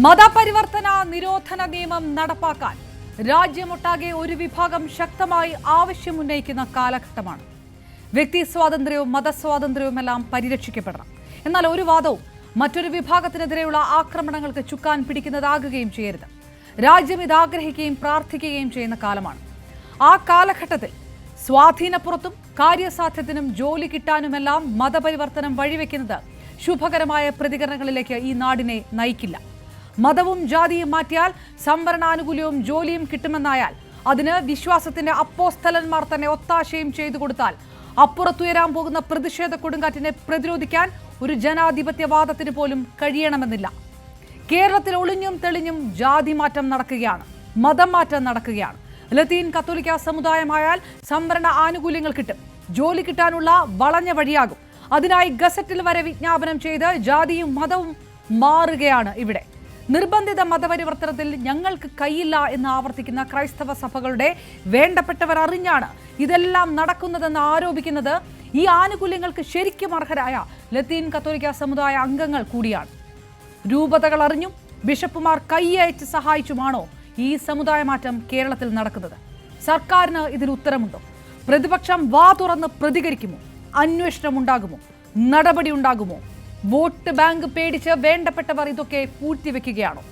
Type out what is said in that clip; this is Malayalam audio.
മതപരിവർത്തന നിരോധന നിയമം നടപ്പാക്കാൻ രാജ്യമൊട്ടാകെ ഒരു വിഭാഗം ശക്തമായി ആവശ്യമുന്നയിക്കുന്ന കാലഘട്ടമാണ്. വ്യക്തി സ്വാതന്ത്ര്യവും മതസ്വാതന്ത്ര്യവുമെല്ലാം പരിരക്ഷിക്കപ്പെടണം. എന്നാൽ ഒരു വാദവും മറ്റൊരു വിഭാഗത്തിനെതിരെയുള്ള ആക്രമണങ്ങൾക്ക് ചുക്കാൻ പിടിക്കുന്നതാകുകയും ചെയ്യരുത്. രാജ്യം ഇത് ആഗ്രഹിക്കുകയും പ്രാർത്ഥിക്കുകയും ചെയ്യുന്ന കാലമാണ്. ആ കാലഘട്ടത്തിൽ സ്വാധീനപ്പുറത്തും കാര്യസാധ്യത്തിനും ജോലി കിട്ടാനുമെല്ലാം മതപരിവർത്തനം വഴിവെക്കുന്നത് ശുഭകരമായ പ്രതികരണങ്ങളിലേക്ക് ഈ നാടിനെ നയിക്കില്ല. മതവും ജാതിയും മാറ്റിയാൽ സംവരണാനുകൂല്യവും ജോലിയും കിട്ടുമെന്നായാൽ അതിന് വിശ്വാസത്തിന്റെ അപ്പോസ്തലന്മാർ തന്നെ ഒത്താശയും ചെയ്തു കൊടുത്താൽ അപ്പുറത്തുയരാൻ പോകുന്ന പ്രതിഷേധ കൊടുങ്കാറ്റിനെ പ്രതിരോധിക്കാൻ ഒരു ജനാധിപത്യവാദത്തിന് പോലും കഴിയണമെന്നില്ല. കേരളത്തിൽ ഒളിഞ്ഞും തെളിഞ്ഞും ജാതി മാറ്റം നടക്കുകയാണ്, മതം മാറ്റം നടക്കുകയാണ്. ലത്തീൻ കത്തോലിക്ക സമുദായമായാൽ സംവരണ ആനുകൂല്യങ്ങൾ കിട്ടും, ജോലി കിട്ടാനുള്ള വളഞ്ഞ വഴിയാകും. അതിനായി ഗസറ്റിൽ വരെ വിജ്ഞാപനം ചെയ്ത് ജാതിയും മതവും മാറുകയാണ് ഇവിടെ. നിർബന്ധിത മതപരിവർത്തനത്തിൽ ഞങ്ങൾക്ക് കൈയില്ല എന്ന് ആവർത്തിക്കുന്ന ക്രൈസ്തവ സഭകളുടെ വേണ്ടപ്പെട്ടവർ അറിഞ്ഞാണ് ഇതെല്ലാം നടക്കുന്നതെന്ന് ആരോപിക്കുന്നത് ഈ ആനുകൂല്യങ്ങൾക്ക് ശരിക്കും അർഹരായ ലത്തീൻ കത്തോലിക്ക സമുദായ അംഗങ്ങൾ കൂടിയാണ്. രൂപതകൾ അറിഞ്ഞും ബിഷപ്പുമാർ കൈയയച്ച് സഹായിച്ചുമാണോ ഈ സമുദായ മാറ്റം കേരളത്തിൽ നടക്കുന്നത്? സർക്കാരിന് ഇതിന് ഉത്തരമുണ്ടോ? പ്രതിപക്ഷം വാ തുറന്ന് പ്രതികരിക്കുമോ? അന്വേഷണം ഉണ്ടാകുമോ? നടപടി ഉണ്ടാകുമോ? വോട്ട് ബാങ്ക് പേടിച്ച് വേണ്ടപ്പെട്ടവർ ഇതൊക്കെ പൂഴ്ത്തിവെക്കുകയാണോ?